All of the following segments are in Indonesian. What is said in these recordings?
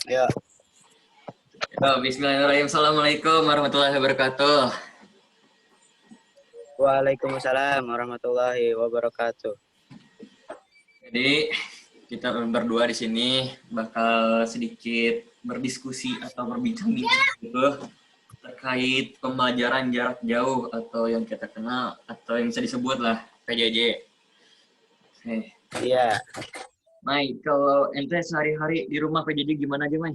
Ya, Bismillahirrahmanirrahim. Assalamualaikum warahmatullahi wabarakatuh. Waalaikumsalam warahmatullahi wabarakatuh. Jadi kita berdua di sini bakal sedikit berdiskusi atau berbincang-bincang gitu terkait pembelajaran jarak jauh atau yang kita kenal atau yang bisa disebut lah PJJ. Iya, Mai, kalau ente sehari-hari di rumah PJJ gimana aja, Mai?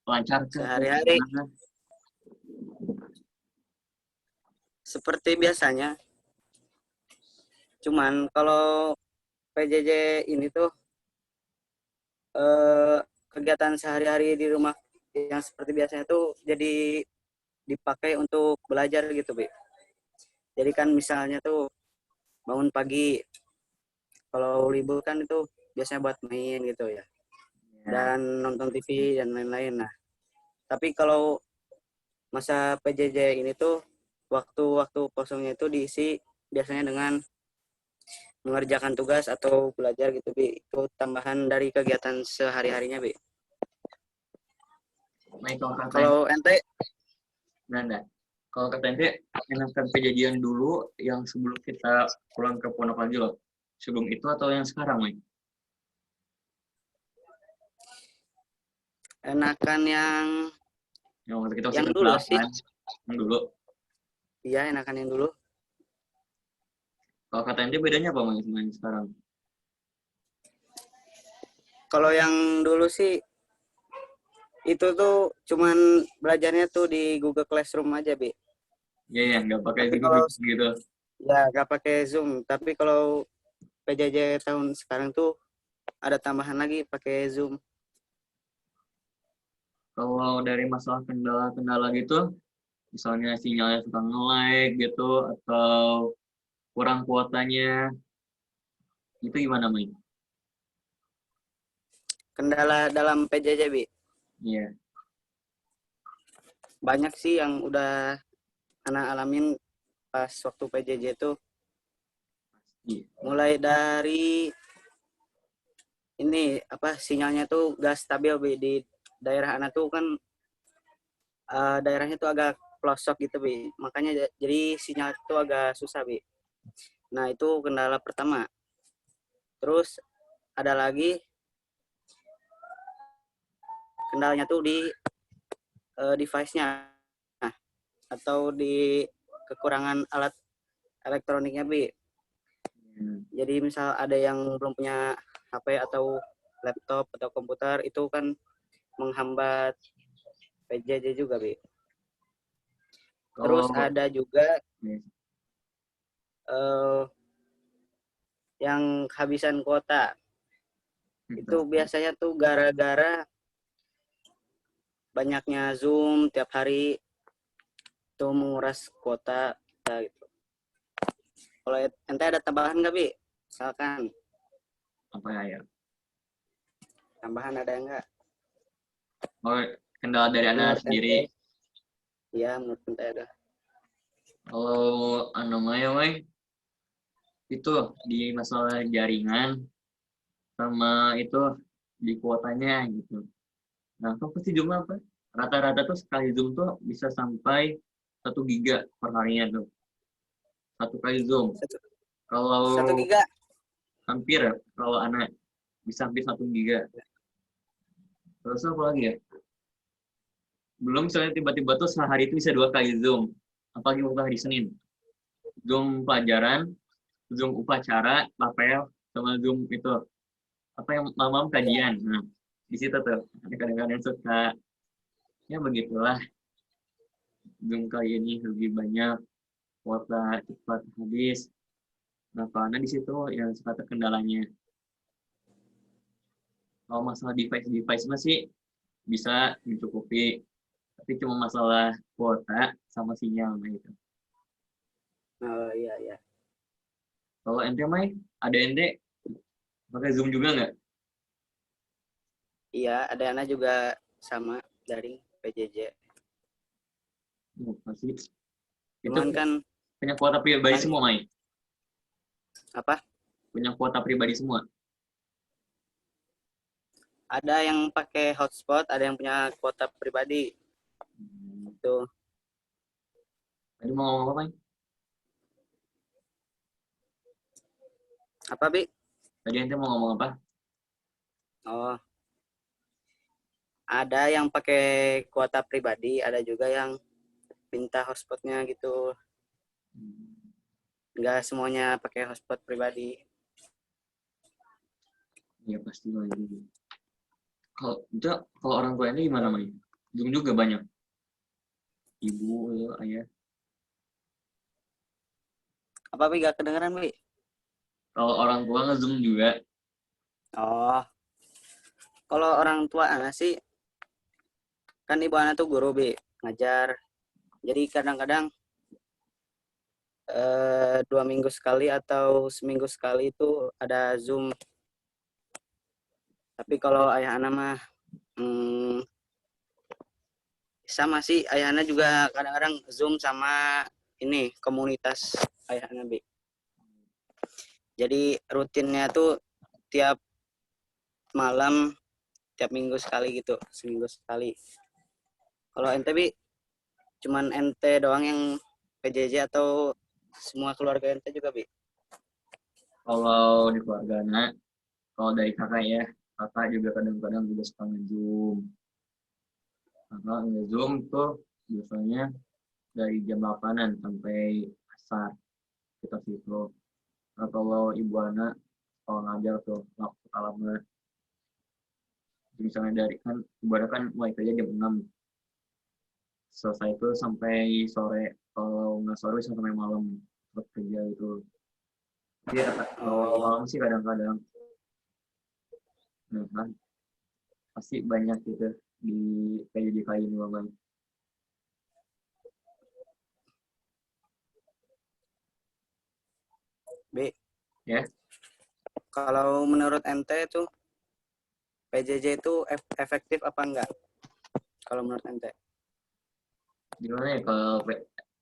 Lancar kah atau sehari-hari gimana? seperti biasanya. Cuman kalau PJJ ini tuh eh, kegiatan sehari-hari di rumah yang seperti biasanya tuh jadi dipakai untuk belajar gitu, Bi. Jadi kan misalnya tuh bangun pagi, kalau libur kan itu biasanya buat main gitu ya. Ya, Dan nonton TV dan lain-lain. Nah, tapi kalau masa PJJ ini tuh waktu-waktu kosongnya itu diisi biasanya dengan mengerjakan tugas atau belajar gitu, Bi. Itu tambahan dari kegiatan sehari-harinya, Bi. Mai kalau kata ente, Kalau ente nah. Kalau kata ente, enakan kejadian dulu yang sebelum kita pulang ke Pondok Lagi loh. Sebelum itu atau yang sekarang, Mai? enakan Yang waktu kita masih yang kelas dulu sih. 8, yang dulu. Iya, enakan yang dulu. Kalau kata ente bedanya apa, Mai, sama yang sekarang? Kalau yang dulu sih itu tuh cuman belajarnya tuh di Google Classroom aja, Bi. Iya, ya, nggak pakai Tapi Google kalau Docs gitu. ya nggak pakai Zoom, tapi kalau PJJ tahun sekarang tuh ada tambahan lagi pakai Zoom. Kalau dari masalah kendala-kendala gitu, misalnya sinyalnya suka nge-lag gitu, atau kurang kuotanya, itu gimana, Mai? Kendala dalam PJJ, Bi. Iya. Banyak sih yang udah anak alamin pas waktu PJJ tuh. Iya. Mulai dari ini apa sinyalnya tuh gak stabil, Bi. Di daerah anak tuh kan daerahnya tuh agak pelosok gitu, Bi. Makanya jadi sinyal itu agak susah, Bi. Nah, itu kendala pertama. Terus ada lagi kendalanya tuh di device-nya. Nah, atau di kekurangan alat elektroniknya, Bi. Hmm. Jadi misal ada yang belum punya HP atau laptop atau komputer itu kan menghambat PJJ juga, Bi. Terus Kalau ada juga ya, eh, yang kehabisan kuota. Itu biasanya tuh gara-gara banyaknya Zoom tiap hari itu menguras kuota kita gitu. Kalau ente ada tambahan nggak, Bi? Misalkan apa ya? tambahan ada nggak? Oh, kendala dari anak Menurut sendiri. ente? Ya, menurut ente ada. Kalau anu Mai, Mai, itu di masalah jaringan sama itu di kuotanya gitu. Nah, kok pasti jumlah apa? Rata-rata tuh sekali Zoom tuh bisa sampai 1 giga per harinya tuh. Satu kali Zoom. Satu, Kalau satu giga. hampir ya, kalau anak bisa hampir 1 giga. Terus apa lagi ya? Belum misalnya tiba-tiba tuh sehari itu bisa 2 kali Zoom. Apalagi waktu hari Senin. Zoom pelajaran, Zoom upacara, apel, sama Zoom itu. Apa yang malam Ya. kajian. Nah, di situ tuh. Ada kadang-kadang suka, ya begitulah. Zoom kali ini lebih banyak kuota cepat habis. Nah, karena di situ yang suka terkendalanya. Kalau masalah device-device masih bisa mencukupi, tapi cuma masalah kuota sama sinyal nah itu. Oh, iya, iya. Kalau ente Mai, ada ente pakai Zoom juga nggak? Iya, ada anak juga sama dari PJJ. Oh, pasti. Itu Cuman kan punya kuota pribadi banyak semua, Mai? apa? Punya kuota pribadi semua? Ada yang pakai hotspot, ada yang punya kuota pribadi. Itu. Tadi mau ngomong apa, Mai? Apa, Bi? Tadi ente mau ngomong apa? Oh, ada yang pakai kuota pribadi, ada juga yang minta hotspotnya gitu. Nggak semuanya pakai hotspot pribadi. Ya pasti lah gitu. Kalau orang tua ini gimana, Mai? Zoom juga banyak. Ibu, ayah. Apa, Bi? Nggak kedengeran, Bi? Kalau orang tua nge-zoom juga. Oh, kalau orang tua anak sih, kan ibu anak tuh guru, Bi, ngajar. Jadi kadang-kadang 2 minggu sekali atau seminggu sekali itu ada Zoom. Tapi kalau ayah anak mah sama sih, ayah anak juga kadang-kadang Zoom sama ini komunitas ayah anak, Bi. Jadi rutinnya tuh tiap malam, tiap minggu sekali gitu, seminggu sekali. Kalau ente, Bi, cuman ente doang yang PJJ atau semua keluarga ente juga, Bi? Kalau di keluarga anak, kalau dari kakak ya, kakak juga kadang-kadang juga suka nge-zoom. Kakak nge-zoom tuh biasanya dari jam 8-an sampai asar kita situ. Nah, kalau ibu anak kalau ngajar tuh waktu lama, misalnya dari kan ibu anak kan mulai kerja jam 6, selesai itu sampai sore, kalau nggak sore bisa sampai malam buat kerja itu. Jadi Oh kalau iya. malam sih kadang-kadang, nah kan pasti banyak gitu di PJJ ini Bang. Bi, Ya, kalau menurut ente tuh PJJ itu efektif apa enggak? Kalau menurut ente? gimana ya kalau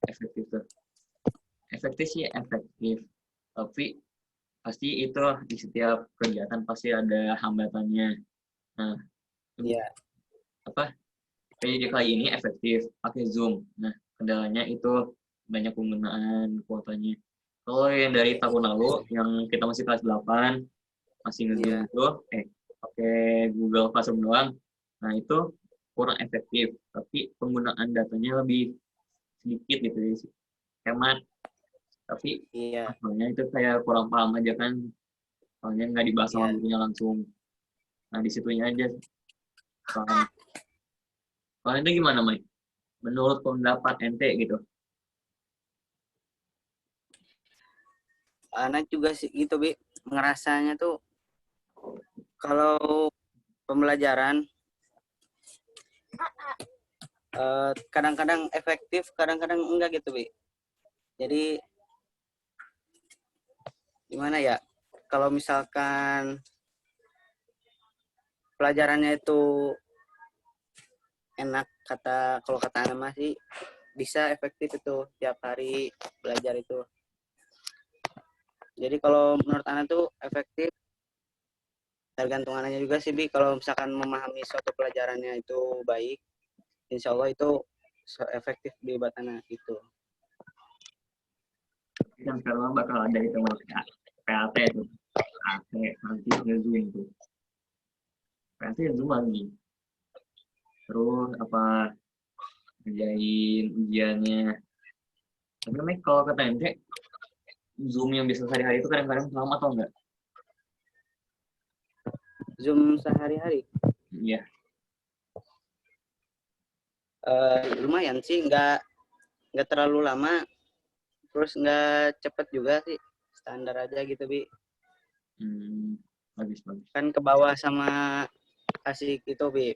efektif tuh? Efektif sih efektif, tapi pasti itu di setiap kegiatan pasti ada hambatannya. Nah, Iya, apa PJJ kali ini efektif pakai Zoom. Nah, kendalanya itu banyak penggunaan kuotanya. Kalau yang dari tahun lalu yang kita masih kelas 8 masih nge-Zoom iya, itu pakai Google Classroom doang. Nah, itu kurang efektif, tapi penggunaan datanya lebih sedikit gitu ya, hemat. Tapi iya, soalnya itu kayak kurang paham aja kan, soalnya nggak dibahas sama iya. gurunya langsung. Nah, di situnya aja soalnya. Kalau itu gimana, Mike? Menurut pendapat ente gitu. Anak juga sih gitu, Bi. Ngerasanya tuh kalau pembelajaran kadang-kadang efektif, kadang-kadang enggak gitu, Bi. Jadi gimana ya? Kalau misalkan pelajarannya itu enak, kalau kata anak masih bisa efektif itu tiap hari belajar itu. Jadi kalau menurut anak tuh efektif, tergantung anaknya juga sih, Bi. Kalau misalkan memahami suatu pelajarannya itu baik, insya Allah itu efektif di buat anak itu. Kan sekarang bakal ada itu PAT tuh. PAT nanti nge-Zoom tuh. PAT Zoom lagi. Terus apa ngerjain ujiannya. Tapi Mike kalau kata ente, Zoom yang biasa sehari-hari itu kadang-kadang lama atau enggak? Zoom sehari-hari Iya. lumayan sih, nggak terlalu lama, terus nggak cepet juga sih, standar aja gitu, Bi. Bagus, bagus. Kan ke bawah sama asik itu, Bi,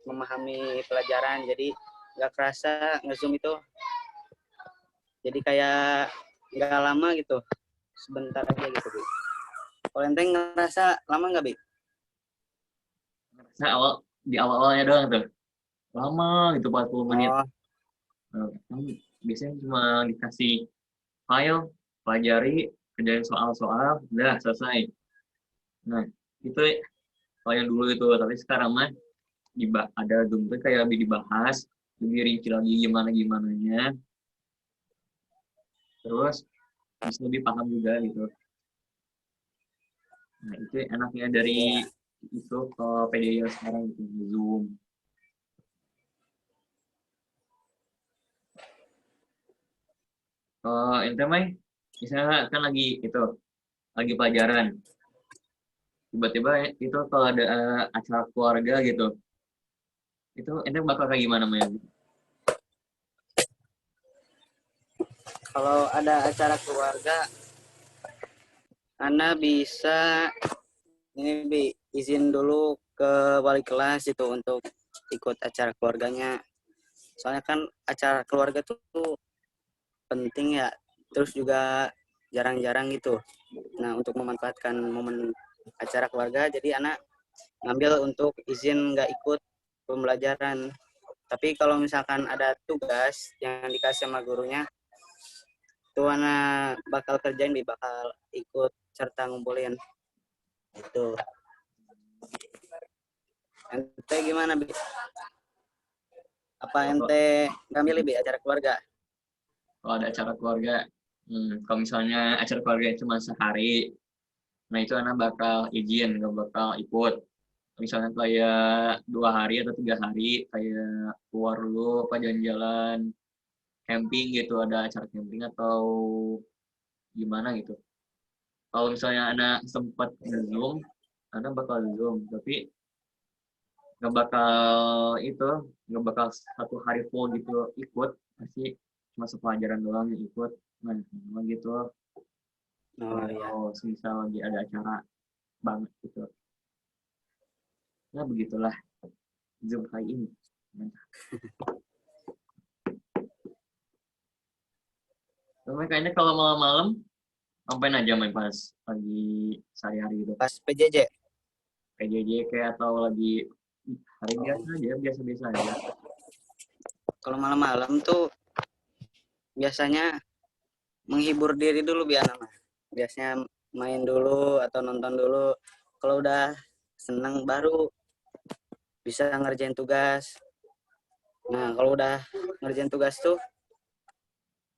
memahami pelajaran, jadi nggak kerasa nge-zoom itu, jadi kayak nggak lama gitu, sebentar aja gitu, Bi. Kalau ente ngerasa lama nggak, Bi? Saya di awal-awalnya doang tuh. Lama gitu 40 menit. Oh Biasanya cuma dikasih file, pelajari, kerjain soal-soal, udah selesai. Nah, itu kalau yang dulu itu. Tapi sekarang mah ada Zoom tuh kayak lebih dibahas, lebih rinci lagi gimana-gimananya. Terus bisa lebih paham juga gitu. Nah, itu enaknya dari itu ke PDI sekarang gitu, Zoom. Ente mah, misalnya kan lagi itu, lagi pelajaran. Tiba-tiba itu kalau ada acara keluarga gitu, itu ente bakal kayak gimana, Maya? Kalau ada acara keluarga, Ana bisa ini Bi, izin dulu ke wali kelas itu untuk ikut acara keluarganya. Soalnya kan acara keluarga tuh penting ya, terus juga jarang-jarang gitu. Nah, untuk memanfaatkan momen acara keluarga, jadi anak ngambil untuk izin nggak ikut pembelajaran. Tapi kalau misalkan ada tugas yang dikasih sama gurunya, itu anak bakal kerjain, bakal ikut serta ngumpulin. Itu. Ente gimana, Bi? Apa ente nggak milih, Bi, acara keluarga? Kalau ada acara keluarga, kalau misalnya acara keluarga cuma sehari, nah itu anak bakal izin, nggak bakal ikut. Misalnya kayak 2 hari atau 3 hari, kayak keluar dulu, apa jalan-jalan, camping gitu, ada acara camping atau gimana gitu. Kalau misalnya anak sempat nge-zoom, anak bakal zoom, tapi nggak bakal itu, nggak bakal 1 hari full gitu ikut, pasti cuma sepelajaran doang yang ikut. Nah, memang gitu. Oh ya. Kalau misal lagi ada acara banget gitu, ya begitulah zoom kali ini. Tapi kayaknya kalau malam-malam ngapain aja main pas lagi sehari-hari gitu, Pas PJJ. PJJ kayak atau lagi hari biasa aja, biasa-biasa aja. Kalau malam-malam tuh biasanya menghibur diri dulu biar nama. Biasanya main dulu atau nonton dulu. Kalau udah seneng baru bisa ngerjain tugas. Nah, kalau udah ngerjain tugas tuh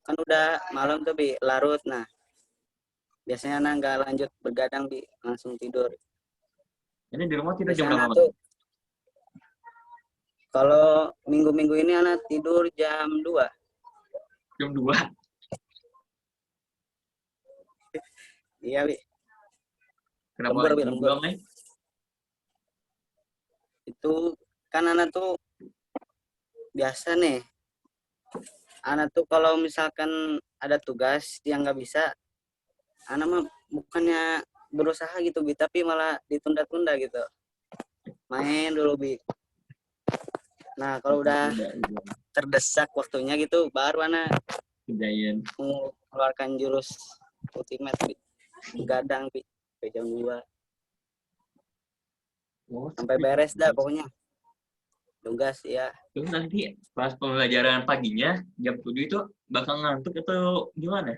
kan udah malam tuh Bi, larut. Nah, biasanya anak nggak lanjut bergadang Bi, langsung tidur. Ini di rumah tidur jam Biasanya berapa anak malam? tuh kalau minggu-minggu ini anak tidur jam 2. Jam 2. Iya Bi, Kenapa lembur Bi, lembur. jam 2, Mai? Itu kan anak tuh biasa nih. Anak tuh kalau misalkan ada tugas yang nggak bisa, anak mah bukannya berusaha gitu Bi, tapi malah ditunda-tunda gitu. Main dulu Bi. Nah, kalau udah Udah terdesak waktunya gitu, baru anak kejadian. mengeluarkan jurus ultimate Bi. Gadang Bi, sampai jam 2. Oh, Sampai beres dah pokoknya. Tugas ya. terus nanti pas pembelajaran paginya jam 7 itu bakal ngantuk atau gimana?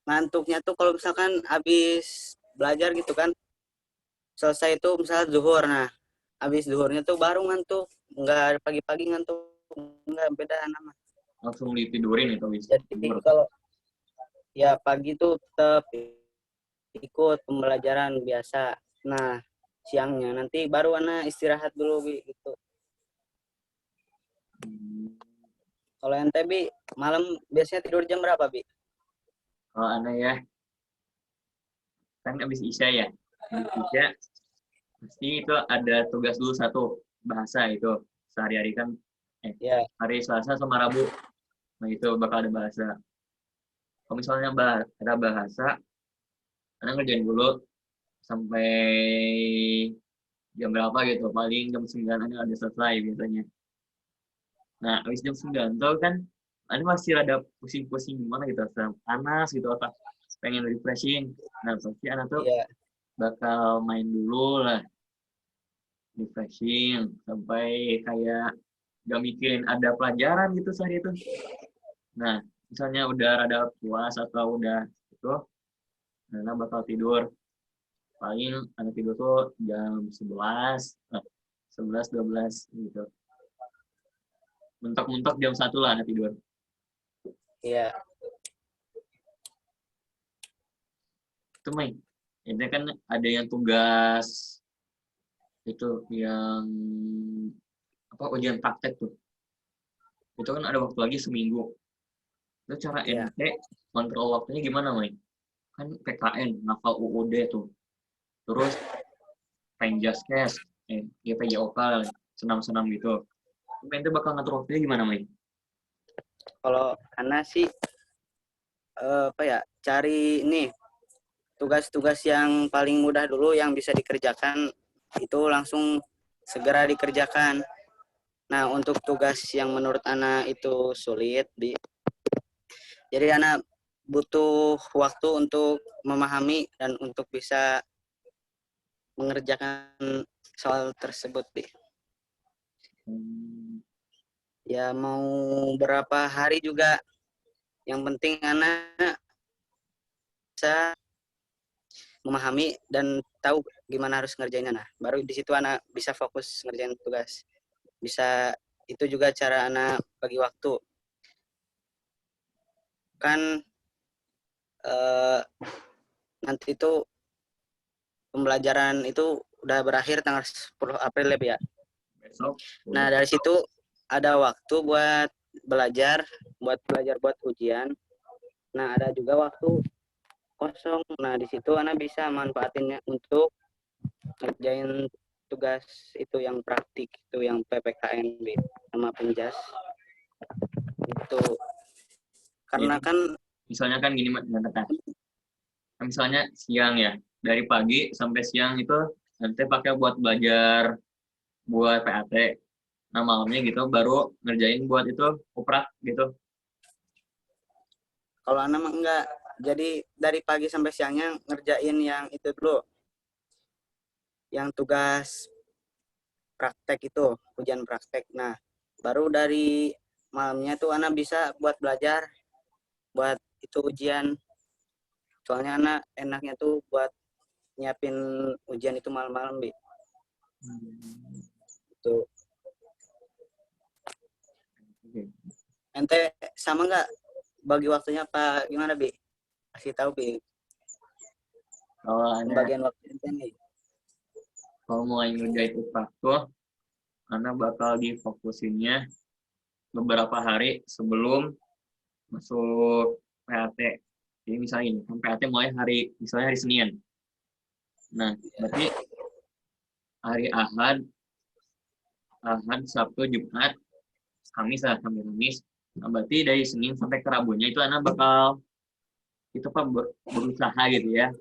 Ngantuknya tuh kalau misalkan habis belajar gitu kan, selesai itu misalnya zuhur. Nah, habis zuhurnya tuh baru ngantuk. Enggak pagi-pagi ngantuk. Enggak, beda nama. Langsung ditidurin itu wis. Jadi kalau ya pagi tuh tetap ikut pembelajaran biasa. Nah, siangnya nanti baru anak istirahat dulu Bi, gitu. Kalau NTB malam biasanya tidur jam berapa Bi? Kalau aneh ya, kan habis Isya ya. Habis Isya, pasti itu ada tugas dulu satu, bahasa itu. Sehari-hari kan, Ya, hari Selasa sama Rabu. Nah itu bakal ada bahasa. Kalau misalnya ada bahasa, karena ngerjain dulu sampai jam berapa gitu. Paling jam 9 ada selesai biasanya. Nah, habis jam 9 tuh kan, ada masih ada pusing-pusing gimana gitu, panas gitu, apa pengen refreshing. Nah, pasti anak tuh iya. bakal main dulu lah, refreshing, sampai kayak gak mikirin ada pelajaran gitu sehari itu. Nah, misalnya udah rada puas atau udah itu, nah bakal tidur. paling anak tidur tuh jam 11, 11, 12 gitu. Mentok-mentok jam 1 lah anak tidur. Iya, Itu main. Ini kan ada yang tugas itu yang apa ujian praktek tuh. Itu kan ada waktu lagi seminggu. Itu cara iya. ente kontrol waktunya gimana, Mai? Kan PKN, ngafal UUD tuh. Terus Penjaskes, ya PJOK, senam-senam gitu. Ente bakal ngatur waktunya gimana, Mai? Kalau Ana sih apa ya, cari ini tugas-tugas yang paling mudah dulu yang bisa dikerjakan itu langsung segera dikerjakan. Nah, untuk tugas yang menurut Ana itu sulit, jadi Ana butuh waktu untuk memahami dan untuk bisa mengerjakan soal tersebut, Bi. Hmm, Ya mau berapa hari juga, yang penting Ana bisa memahami dan tahu gimana harus ngerjainnya. Nah, baru di situ anak bisa fokus ngerjain tugas. Bisa itu juga cara anak bagi waktu. Kan nanti itu pembelajaran itu udah berakhir tanggal 10 April ya. besok Nah, boleh. dari situ ada waktu buat belajar buat ujian. Nah, ada juga waktu kosong. Nah, di situ anak bisa manfaatinnya untuk ngerjain tugas itu yang praktik, itu yang PPKN sama penjas itu, karena Jadi kan misalnya kan gini, misalnya siang ya, dari pagi sampai siang itu nanti pakai buat belajar buat PAT. Nah malamnya gitu baru ngerjain buat itu uprak gitu. kalau anak mah enggak, jadi dari pagi sampai siangnya ngerjain yang itu dulu, yang tugas praktek itu, ujian praktek. Nah, baru dari malamnya tuh anak bisa buat belajar buat itu ujian, soalnya anak enaknya tuh buat nyiapin ujian itu malam-malam, Bi. Hmm, Itu oke. ente sama nggak bagi waktunya apa gimana, Bi? Kasih tahu, Bi, Kalau ada pembagian waktu ente nih. kalau mulai ngerjain uprak tuh, karena bakal difokusinnya beberapa hari sebelum masuk PAT. Jadi misalnya ini, kan PAT mulai misalnya hari Senin. Nah, berarti hari Ahad, Sabtu, Jumat, Kamis lah, sampai Kamis. Nah, berarti dari Senin sampai ke Rabunya itu anak bakal itu apa berusaha gitu ya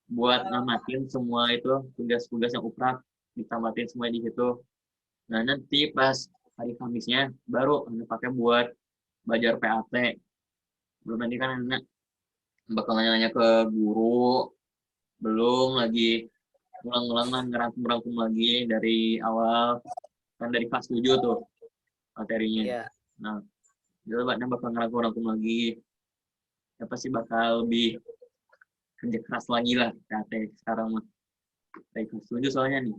buat namatin semua itu tugas-tugas yang uprak ditamatin semua di situ. Nah nanti pas hari Kamisnya baru anak pakai buat belajar PAT. Belum nanti kan anak bakal nanya-nanya ke guru, belum lagi ngulang-ngulang lah ngerangkum-rangkum lagi dari awal, kan dari kelas 7 tuh materinya. Ya, Nah jadi anak bakal ngerangkum-rangkum lagi, ya pasti bakal lebih kerja keras lagi lah PAT sekarang mah. Dari kelas 7 soalnya nih,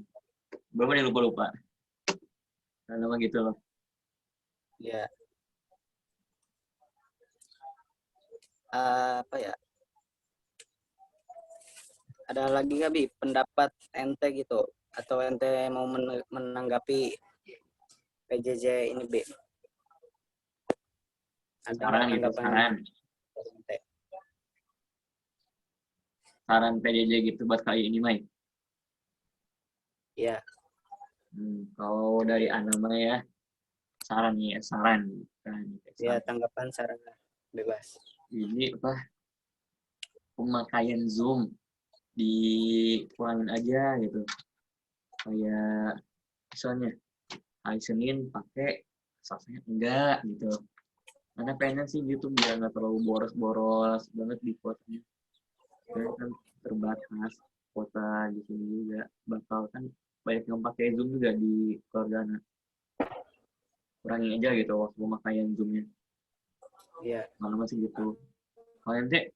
belum nih lupa-lupa. Nah, gitu loh. ya, apa ya? Ada lagi nggak, Bi, pendapat ente gitu? Atau ente mau menanggapi PJJ ini, Bi? Ada nggak Saran gitu, tanggapan saran. dari ente? Saran PJJ gitu buat kali ini, Mai. Ya, Kalau dari Anama ya, saran nih ya, saran. Kan, ya, saran. tanggapan saran bebas. Ini apa, pemakaian Zoom dikurangin aja gitu. Kayak misalnya hari Senin pakai, Selasa enggak gitu. Karena pengen sih gitu biar nggak terlalu boros-boros banget di kuotanya. Karena kan terbatas kuota di sini juga. Bakal kan banyak yang pakai Zoom juga di keluarga anak. Kurangin aja gitu waktu pemakaian Zoom-nya. Ya, Malah masih gitu. Kalau ente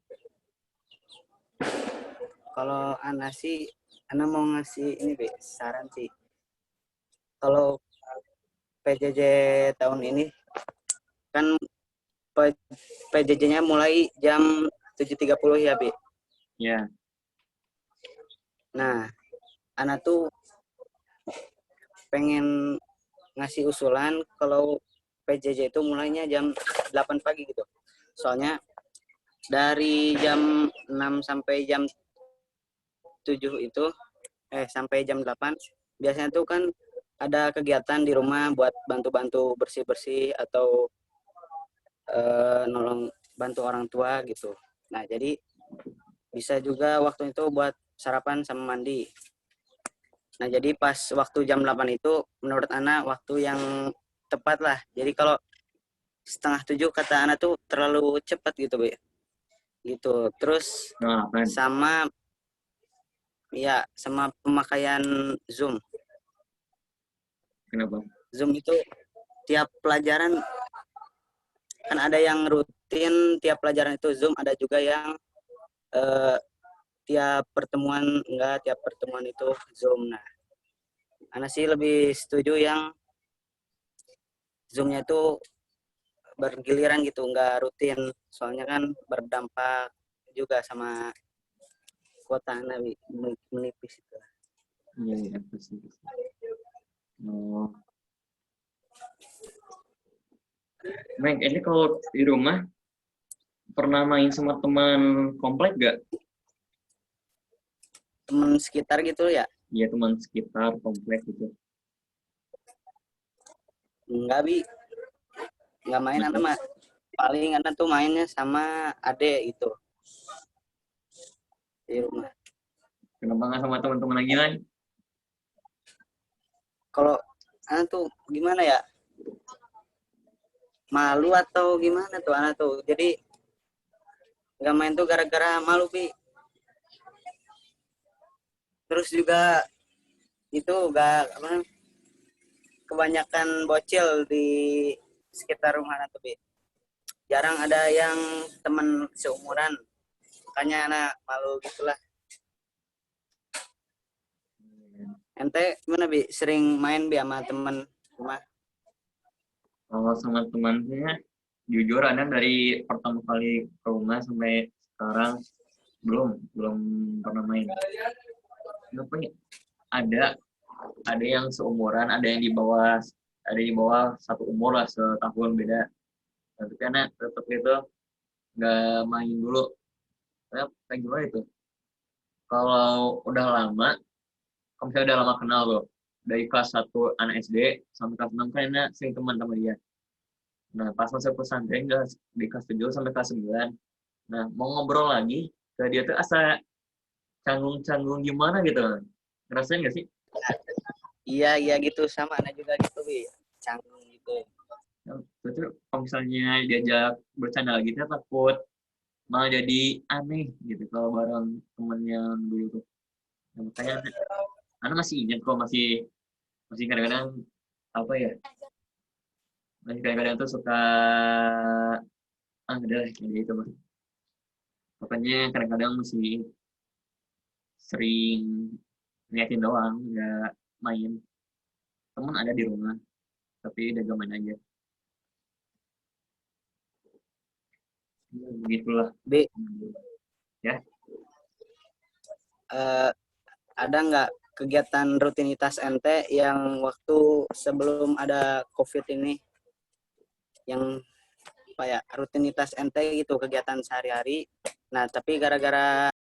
kalau Ana sih Ana mau ngasih ini Be, saran sih. Kalau PJJ tahun ini kan PJJ-nya mulai jam 7.30 ya, Be. Ya, Nah, Ana tuh pengen ngasih usulan kalau PJJ itu mulainya jam 8 pagi gitu. Soalnya dari jam 6 sampai jam 7 itu sampai jam 8 biasanya tuh kan ada kegiatan di rumah buat bantu-bantu bersih-bersih atau nolong bantu orang tua gitu. Nah, jadi bisa juga waktu itu buat sarapan sama mandi. Nah, jadi pas waktu jam 8 itu menurut Ana waktu yang tepat lah. Jadi kalau setengah 7 kata Ana tuh terlalu cepat gitu, Be. Gitu. Terus nah, kan. sama ya sama pemakaian Zoom. Kenapa? Zoom itu tiap pelajaran kan ada yang rutin tiap pelajaran itu Zoom, ada juga yang eh, tiap pertemuan enggak, tiap pertemuan itu Zoom. Nah, Ana sih lebih setuju yang Zoom-nya itu bergiliran gitu, enggak rutin. Soalnya kan berdampak juga sama kuota Ana menipis itu. Iya, iya, pasti. Oh. Mike, ini kalau di rumah pernah main sama teman komplek gak? Teman sekitar gitu ya? Iya, teman sekitar komplek gitu. Enggak, Bi. Enggak main Ana mah. Paling Ana tuh mainnya sama Ade gitu di rumah. Kenapa nggak sama teman-teman lagi lain? Kalau Ana tuh gimana ya? Malu atau gimana tuh Ana tuh. Jadi nggak main tuh gara-gara malu, Bi. Terus juga itu gak apa, kebanyakan bocil di sekitar rumah Ana tuh, Bi. Jarang ada yang teman seumuran. Makanya anak malu gitulah. Ente gimana, Bi? Sering main, Bi, sama teman rumah? Kalau sama temannya, jujur Anda dari pertama kali ke rumah sampai sekarang belum pernah main. Kenapa ya? Ada yang seumuran, ada yang di bawah satu umur lah, setahun beda. Tapi karena tetap itu nggak main dulu. Kayak gimana itu? Kalau udah lama, kalau misalnya udah lama kenal loh, dari kelas 1 anak SD sampai kelas 6 kan enak sering teman sama dia. Nah, pas masuk pesantren di kelas 7 sampai kelas 9, nah mau ngobrol lagi, ke dia tuh asa canggung-canggung gimana gitu. Ngerasain nggak sih? Iya, iya gitu. Sama anak juga gitu, Bi. Canggung gitu. Nah, terus kalau misalnya diajak bercanda lagi, dia takut malah jadi aneh gitu kalau bareng temennya dulu tuh. Nah, makanya anak masih ingat kok, masih masih kadang-kadang apa ya, masih kadang-kadang tuh suka ada kayak gitu mas. Pokoknya kadang-kadang masih sering ngeliatin doang, nggak main. Temen ada di rumah, tapi udah gak main aja. Begitulah. Bi, Ya, ada nggak kegiatan rutinitas ente yang waktu sebelum ada COVID ini yang apa ya, rutinitas ente gitu, kegiatan sehari-hari. Nah, tapi gara-gara